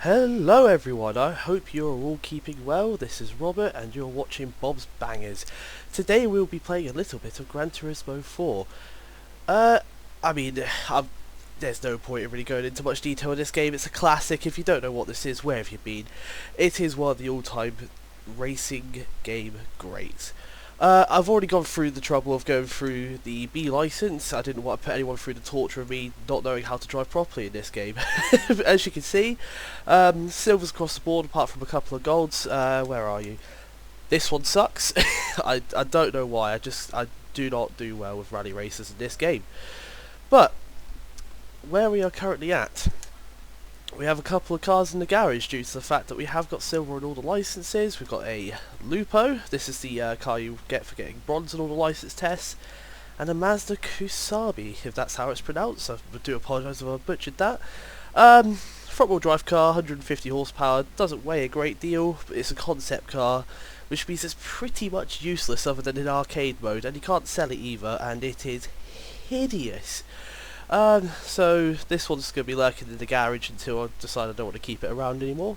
Hello everyone, I hope you're all keeping well. This is Robert and you're watching Bob's Bangers. Today we'll be playing a little bit of Gran Turismo 4. Uh, I mean, there's no point in really going into much detail in this game. It's a classic. If you don't know what this is, where have you been? It is one of the all-time racing game greats. I've already gone through the trouble of going through the B license. I didn't want to put anyone through the torture of me not knowing how to drive properly in this game. As you can see, silvers across the board apart from a couple of golds. Where are you? This one sucks. I don't know why. I do not do well with rally races in this game. But where we are currently at, we have a couple of cars in the garage due to the fact that we have got silver on all the licenses. We've got a Lupo, this is the car you get for getting bronze on all the license tests, and a Mazda Kusabi, if that's how it's pronounced. I do apologise if I butchered that. Front wheel drive car, 150 horsepower, doesn't weigh a great deal, but it's a concept car, which means it's pretty much useless other than in arcade mode, and you can't sell it either, and it is hideous. So this one's going to be lurking in the garage until I decide I don't want to keep it around anymore.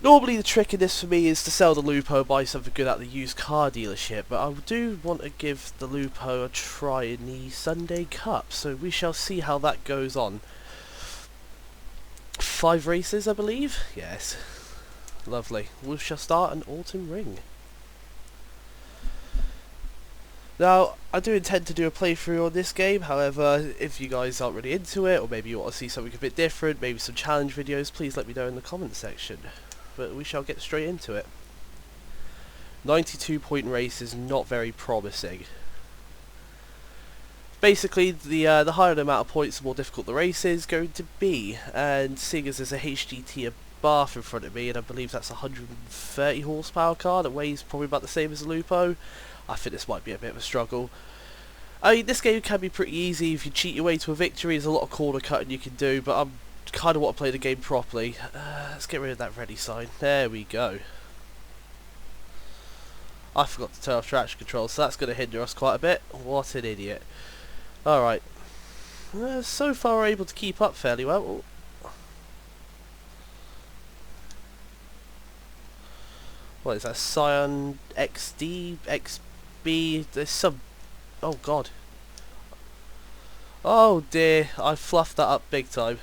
Normally the trick in this for me is to sell the Lupo, buy something good at the used car dealership, but I do want to give the Lupo a try in the Sunday Cup, so we shall see how that goes on. 5 races, I believe? Yes. Lovely. We shall start an autumn ring. Now, I do intend to do a playthrough on this game, however, if you guys aren't really into it, or maybe you want to see something a bit different, maybe some challenge videos, please let me know in the comments section. But we shall get straight into it. 92-point race is not very promising. Basically, the higher the amount of points, the more difficult the race is going to be, and seeing as there's a HGT Bath in front of me, and I believe that's a 130 horsepower car that weighs probably about the same as a Lupo, I think this might be a bit of a struggle. I mean, this game can be pretty easy if you cheat your way to a victory. There's a lot of corner cutting you can do, but I kind of want to play the game properly. Let's get rid of that ready sign. There we go. I forgot to turn off traction control, so that's going to hinder us quite a bit. What an idiot. Alright. So far we're able to keep up fairly well. What is that? Scion XD? XB? There's some... Oh god. Oh dear, I fluffed that up big time.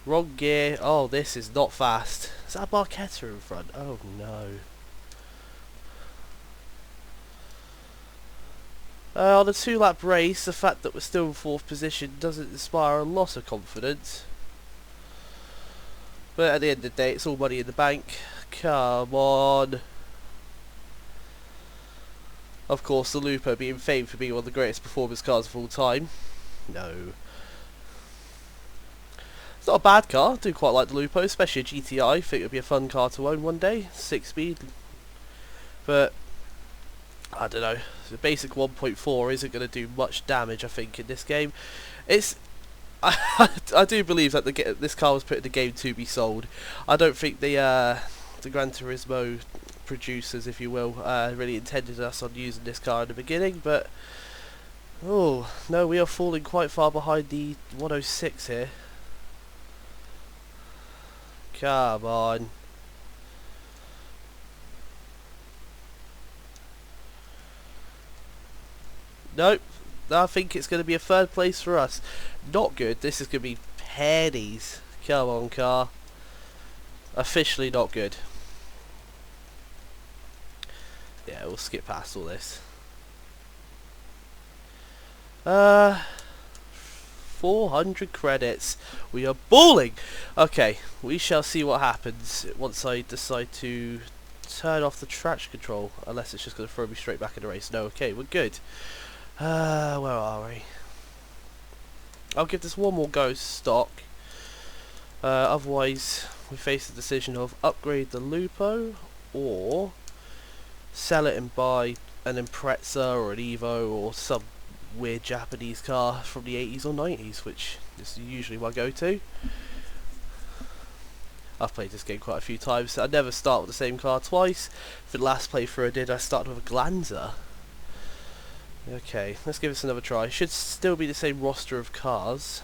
Wrong gear. Oh, this is not fast. Is that a Barchetta in front? Oh no. On a 2-lap race, the fact that we're still in 4th position doesn't inspire a lot of confidence. But at the end of the day, it's all money in the bank. Come on. Of course, the Lupo being famed for being one of the greatest performance cars of all time. No. It's not a bad car. I do quite like the Lupo, especially a GTI. I think it would be a fun car to own one day. 6-speed. But, I don't know. The basic 1.4 isn't going to do much damage, I think, in this game. It's... I do believe that this car was put in the game to be sold. I don't think the Gran Turismo producers, if you will, really intended us on using this car in the beginning, but oh no, we are falling quite far behind the 106 here. Come on. Nope. I think it's going to be a 3rd place for us. Not good. This is going to be pennies. Come on, car. Officially not good. Yeah, we'll skip past all this. 400 credits. We are balling! Okay, we shall see what happens once I decide to turn off the traction control. Unless it's just going to throw me straight back in the race. No, okay, we're good. Where are we? I'll give this one more go stock. Otherwise, we face the decision of upgrade the Lupo or sell it and buy an Impreza or an Evo or some weird Japanese car from the 80s or 90s, which is usually my go-to. I've played this game quite a few times. I never start with the same car twice. For the last playthrough I did, I started with a Glanza. Okay, let's give this another try. Should still be the same roster of cars.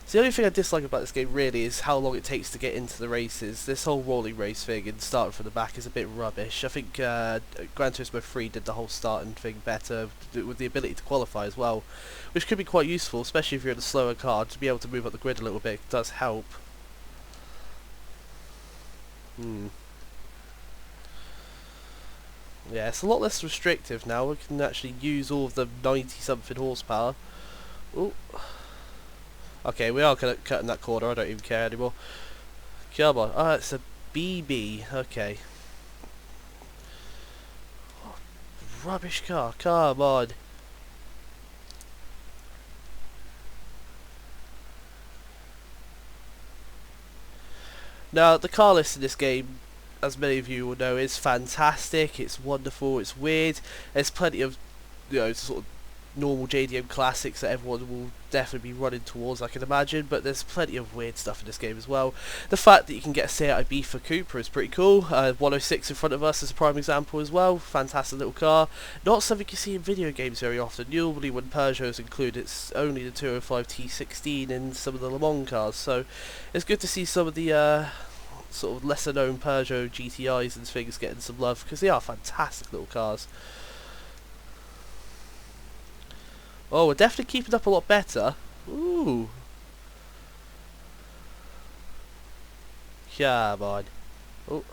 So the only thing I dislike about this game really is how long it takes to get into the races. This whole rolling race thing and starting from the back is a bit rubbish. I think Gran Turismo 3 did the whole starting thing better with the ability to qualify as well, which could be quite useful, especially if you're in a slower car. To be able to move up the grid a little bit does help. Yeah, it's a lot less restrictive now. We can actually use all of the 90-something horsepower. Ooh. Okay, we are cutting that corner. I don't even care anymore. Come on. Oh, it's a BB. Okay. Oh, rubbish car. Come on. Now, the car list in this game, as many of you will know, is fantastic. It's wonderful. It's weird. There's plenty of, sort of normal JDM classics that everyone will definitely be running towards, I can imagine, but there's plenty of weird stuff in this game as well. The fact that you can get a Seat Ibiza Cooper is pretty cool. 106 in front of us is a prime example as well. Fantastic little car. Not something you see in video games very often. Normally when Peugeots include, it's only the 205 T16 in some of the Le Mans cars, so it's good to see some of the sort of lesser known Peugeot GTIs and things getting some love, because they are fantastic little cars. Oh, we're definitely keeping up a lot better. Ooh. Come on. Oh.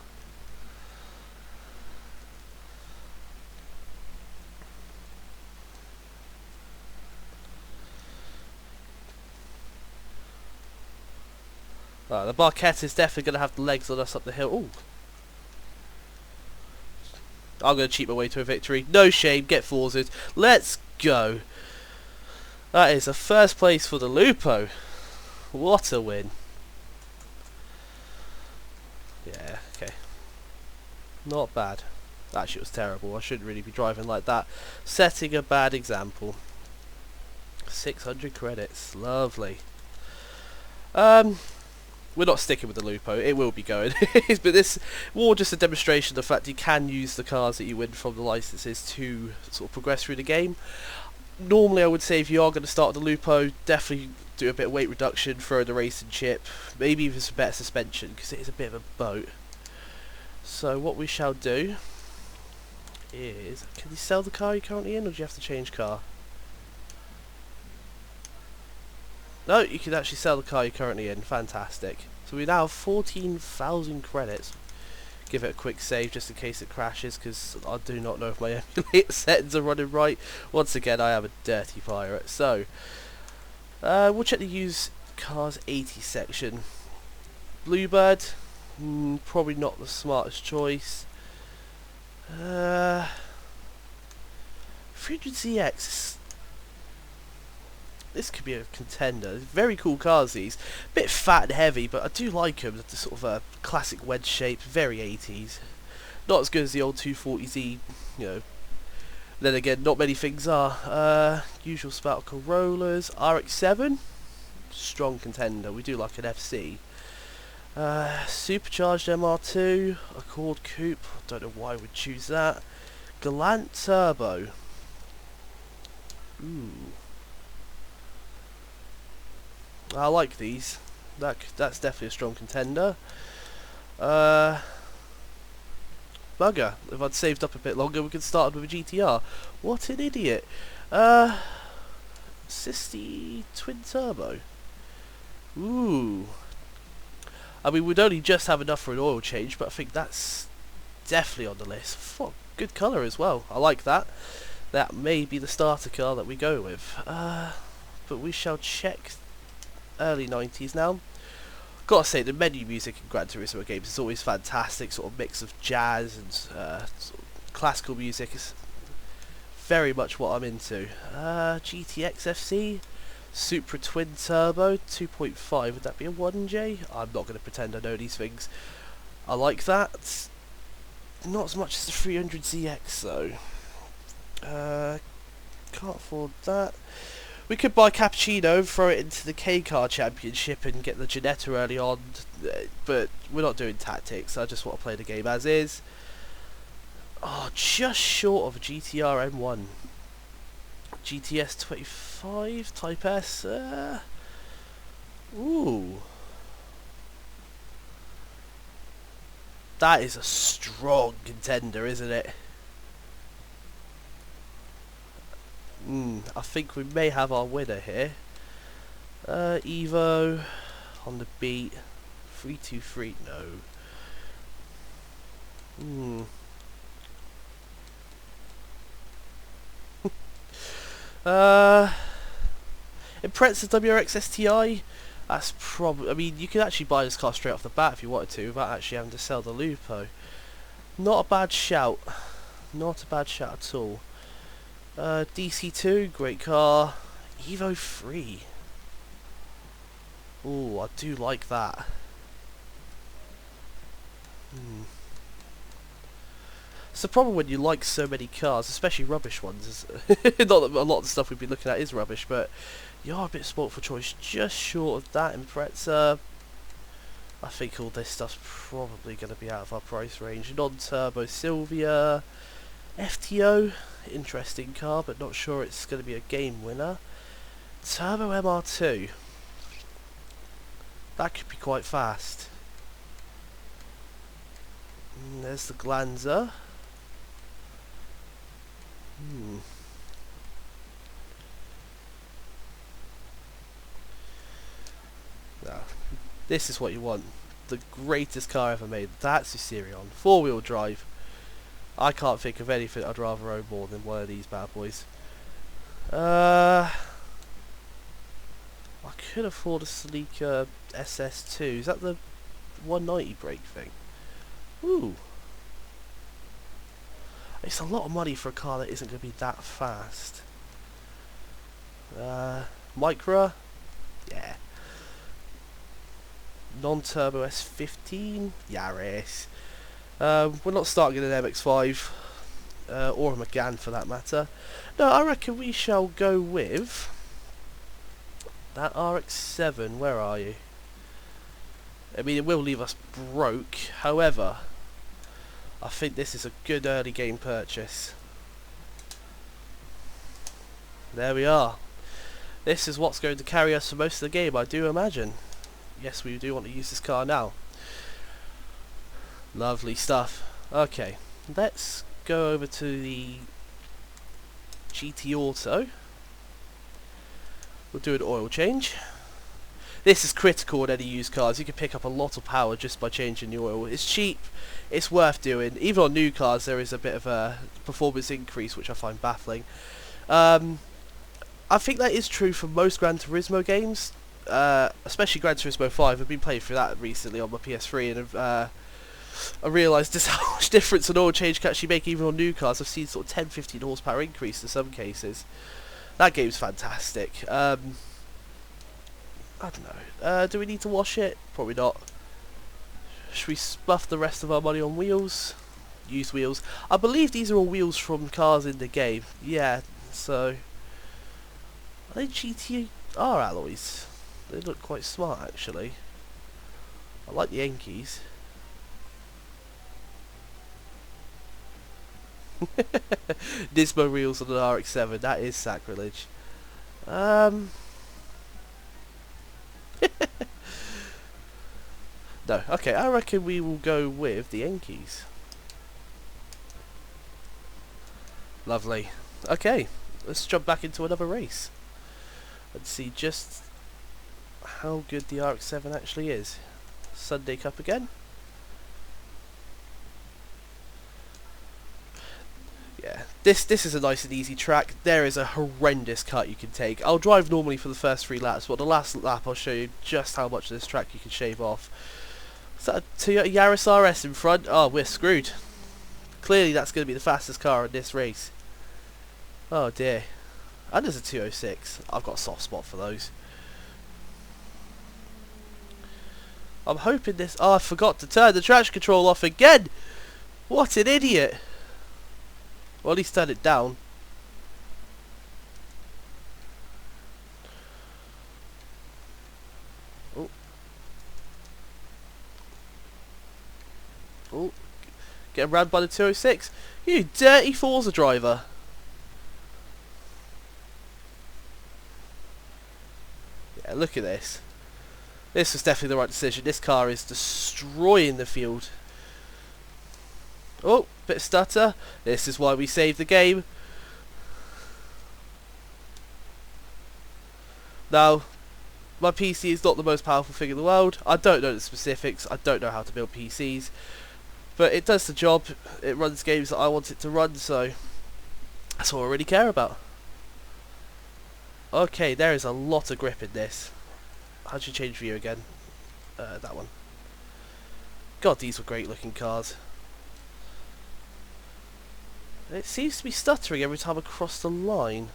The Barquette is definitely going to have the legs on us up the hill. Ooh. I'm going to cheat my way to a victory. No shame, get forwarded. Let's go. That is a first place for the Lupo. What a win. Yeah, okay. Not bad. Actually, it was terrible. I shouldn't really be driving like that. Setting a bad example. 600 credits. Lovely. We're not sticking with the Lupo. It will be going. But this more just a demonstration of the fact you can use the cars that you win from the licenses to sort of progress through the game. Normally I would say if you are going to start the Lupo, definitely do a bit of weight reduction, throw the racing chip, maybe even some better suspension, because it is a bit of a boat. So what we shall do is, can you sell the car you're currently in, or do you have to change car? No, you can actually sell the car you're currently in. Fantastic. So we now have 14,000 credits. Give it a quick save just in case it crashes, because I do not know if my emulator settings are running right. Once again, I am a dirty pirate. So we'll check the used cars 80 section. Bluebird, probably not the smartest choice. 300ZX. This could be a contender. Very cool cars, these. Bit fat and heavy, but I do like them. The sort of classic wedge shape, very 80s. Not as good as the old 240Z, Then again, not many things are. Usual spout Corollas. RX-7, strong contender. We do like an FC. Supercharged MR2, Accord Coupe. Don't know why we'd choose that. Galant Turbo. Ooh. I like these. That's definitely a strong contender. Bugger. If I'd saved up a bit longer, we could start with a GTR. What an idiot. Sisty Twin Turbo. Ooh. I mean, we'd only just have enough for an oil change, but I think that's definitely on the list. Good colour as well. I like that. That may be the starter car that we go with. But we shall check early 90s now. Gotta say, the menu music in Gran Turismo games is always fantastic. Sort of mix of jazz and sort of classical music is very much what I'm into. GTX FC, Supra Twin Turbo 2.5. Would that be a 1J? I'm not going to pretend I know these things. I like that. Not as much as the 300ZX though. Can't afford that. We could buy Cappuccino, throw it into the K-Car Championship and get the Ginetta early on, but we're not doing tactics. I just want to play the game as is. Oh, just short of a GTR M1. GTS 25 Type S. Ooh. That is a strong contender, isn't it? I think we may have our winner here. Evo on the beat. 323, no. Impreza WRX STI. That's probably. I mean, you could actually buy this car straight off the bat if you wanted to, without actually having to sell the Lupo. Not a bad shout. Not a bad shout at all. DC2, great car. Evo 3. Ooh, I do like that. It's the problem when you like so many cars, especially rubbish ones. Is not that a lot of the stuff we've been looking at is rubbish, but you are a bit spoilt for choice. Just short of that Impreza. I think all this stuff's probably going to be out of our price range. Non-turbo Sylvia. FTO, interesting car, but not sure it's going to be a game winner. Turbo MR2. That could be quite fast. There's the Glanzer. No. This is what you want. The greatest car ever made. That's the Sirion. 4-wheel drive. I can't think of anything I'd rather own more than one of these bad boys. I could afford a sleeker SS2. Is that the 190 brake thing? Ooh. It's a lot of money for a car that isn't going to be that fast. Micra? Yeah. Non-turbo S15? Yaris. We're not starting an MX-5. Or a Megane for that matter. No, I reckon we shall go with that RX-7. Where are you? I mean, it will leave us broke. However, I think this is a good early game purchase. There we are. This is what's going to carry us for most of the game, I do imagine. Yes, we do want to use this car now. Lovely stuff. Okay, let's go over to the GT Auto. We'll do an oil change. This is critical in any used cars. You can pick up a lot of power just by changing the oil. It's cheap, it's worth doing. Even on new cars there is a bit of a performance increase, which I find baffling. I think that is true for most Gran Turismo games, especially Gran Turismo 5. I've been playing through that recently on my PS3 and I realised just how much difference an oil change can actually make even on new cars. I've seen sort of 10-15 horsepower increase in some cases. That game's fantastic. I don't know. Do we need to wash it? Probably not. Should we stuff the rest of our money on wheels? Used wheels. I believe these are all wheels from cars in the game. Yeah, so... Are they GTR alloys? They look quite smart, actually. I like the Yankees. Nismo wheels on an RX-7. That is sacrilege. No, okay, I reckon we will go with the Yankees. Lovely. Okay, let's jump back into another race. Let's see just how good the RX-7 actually is. Sunday Cup again. Yeah, this is a nice and easy track. There is a horrendous cut you can take. I'll drive normally for the first 3 laps, but the last lap I'll show you just how much of this track you can shave off. Is that a Toyota Yaris RS in front? Oh, we're screwed. Clearly that's going to be the fastest car in this race. Oh dear. And there's a 206. I've got a soft spot for those. I'm hoping this... Oh, I forgot to turn the traction control off again! What an idiot! Well, at least turn it down. Oh. Oh. Getting rammed by the 206. You dirty Forza driver. Yeah, look at this. This was definitely the right decision. This car is destroying the field. Oh, bit of stutter. This is why we saved the game. Now, my PC is not the most powerful thing in the world. I don't know the specifics. I don't know how to build PCs. But it does the job. It runs games that I want it to run, so that's all I really care about. Okay, there is a lot of grip in this. How'd you change view again? That one. God, these were great looking cars. It seems to be stuttering every time I cross the line.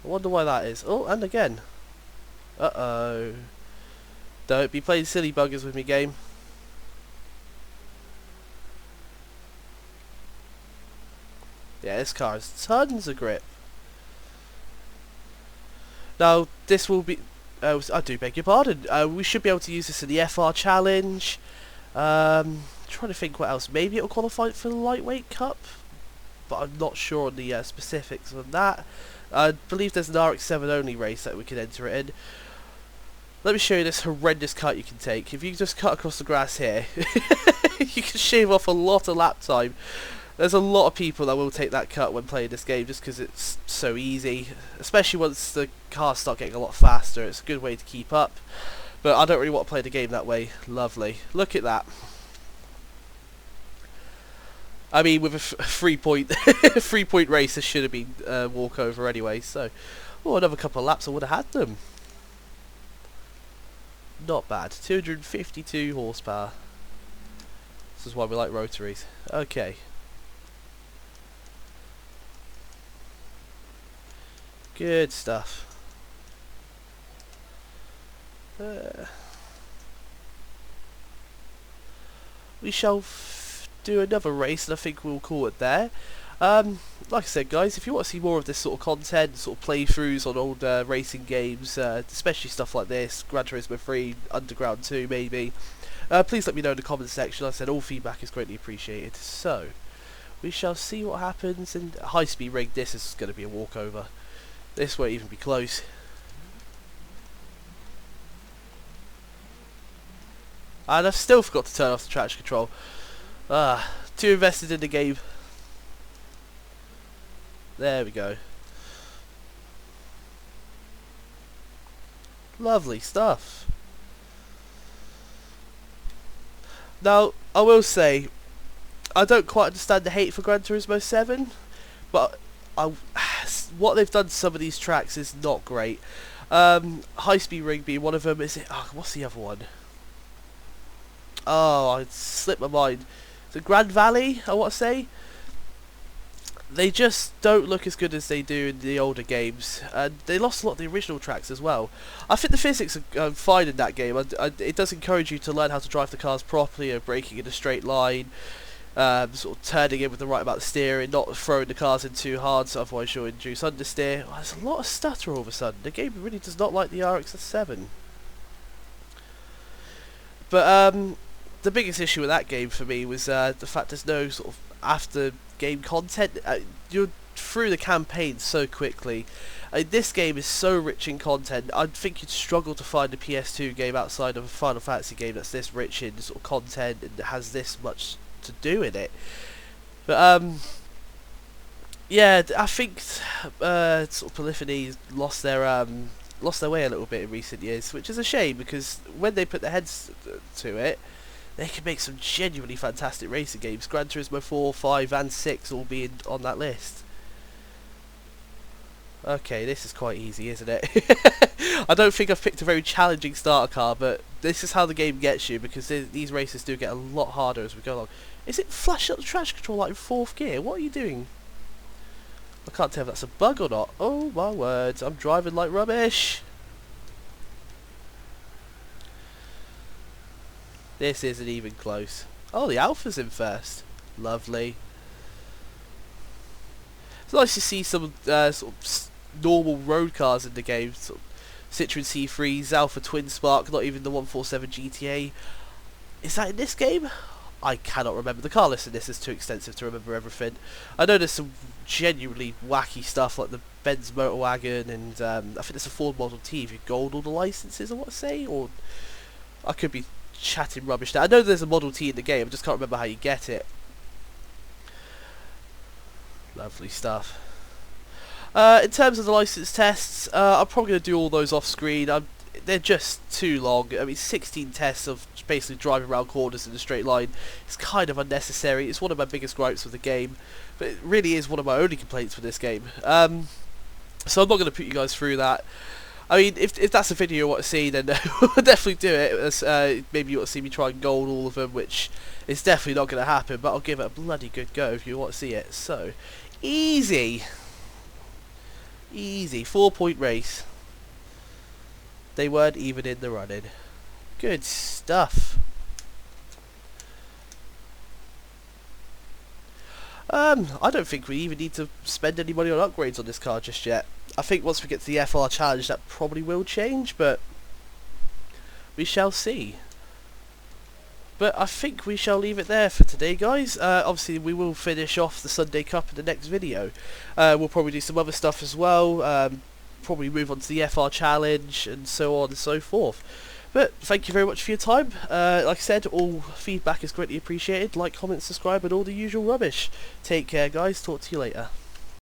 I wonder why that is. Oh, and again. Uh-oh. Don't be playing silly buggers with me, game. Yeah, this car has tons of grip. Now, this will be... I do beg your pardon. We should be able to use this in the FR Challenge. Trying to think what else. Maybe it'll qualify for the Lightweight Cup, but I'm not sure on the specifics on that. I believe there's an RX-7 only race that we can enter it in. Let me show you this horrendous cut you can take. If you just cut across the grass here, you can shave off a lot of lap time. There's a lot of people that will take that cut when playing this game just because it's so easy. Especially once the cars start getting a lot faster. It's a good way to keep up. But I don't really want to play the game that way. Lovely. Look at that. I mean, with a 3-point race, this should have been a walkover anyway. So, oh, another couple of laps, I would have had them. Not bad. 252 horsepower. This is why we like rotaries. Okay. Good stuff. We shall do another race, and I think we'll call it there. Like I said, guys, if you want to see more of this sort of content, sort of playthroughs on old racing games, especially stuff like this, Gran Turismo 3, Underground 2 maybe, please let me know in the comments section. Like I said, all feedback is greatly appreciated. So, we shall see what happens. In high-speed rig, this is going to be a walkover. This won't even be close. And I've still forgot to turn off the traction control. Too invested in the game. There we go. Lovely stuff. Now, I will say, I don't quite understand the hate for Gran Turismo 7, but what they've done to some of these tracks is not great. High Speed Ring being one of them. Is it? Oh, what's the other one? Oh, I slipped my mind. The Grand Valley, I want to say. They just don't look as good as they do in the older games, and they lost a lot of the original tracks as well. I think the physics are fine in that game. It does encourage you to learn how to drive the cars properly, braking in a straight line, sort of turning in with the right amount of steering, not throwing the cars in too hard, so otherwise you'll induce understeer. Oh, there's a lot of stutter all of a sudden. The game really does not like the RX-7. But the biggest issue with that game for me was the fact there's no sort of after game content. You're through the campaign so quickly. This game is so rich in content. I think you'd struggle to find a PS2 game outside of a Final Fantasy game that's this rich in sort of content and has this much to do in it. But yeah, I think sort of Polyphony lost their way a little bit in recent years, which is a shame because when they put their heads to it, they can make some genuinely fantastic racing games. Gran Turismo 4, 5 and 6 all being on that list. Okay, this is quite easy, isn't it? I don't think I've picked a very challenging starter car, but this is how the game gets you, because these races do get a lot harder as we go along. Is it flashing up the traction control like in 4th gear? What are you doing? I can't tell if that's a bug or not. Oh my words, I'm driving like rubbish. This isn't even close. Oh, the Alpha's in first. Lovely. It's nice to see some sort of normal road cars in the game. Sort of Citroen C3s, Alpha Twin Spark, not even the 147 GTA. Is that in this game? I cannot remember. The car list in this is too extensive to remember everything. I know there's some genuinely wacky stuff like the Benz motor wagon, and I think there's a Ford Model T if you gold all the licenses, I want to say, or I could be chatting rubbish there. I know there's a Model T in the game, I just can't remember how you get it. Lovely stuff. In terms of the license tests, I'm probably going to do all those off screen. They're just too long. I mean, 16 tests of basically driving around corners in a straight line is kind of unnecessary. It's one of my biggest gripes with the game, but it really is one of my only complaints with this game. So I'm not going to put you guys through that. I mean, if that's a video you want to see, then definitely do it. Maybe you want to see me try and gold all of them, which is definitely not going to happen, but I'll give it a bloody good go if you want to see it. So, easy. Easy. 4-point race. They weren't even in the running. Good stuff. I don't think we even need to spend any money on upgrades on this car just yet. I think once we get to the FR Challenge that probably will change, but we shall see. But I think we shall leave it there for today, guys. Obviously, we will finish off the Sunday Cup in the next video. We'll probably do some other stuff as well. Probably move on to the FR Challenge and so on and so forth. But thank you very much for your time. Like I said, all feedback is greatly appreciated. Like, comment, subscribe, and all the usual rubbish. Take care, guys. Talk to you later.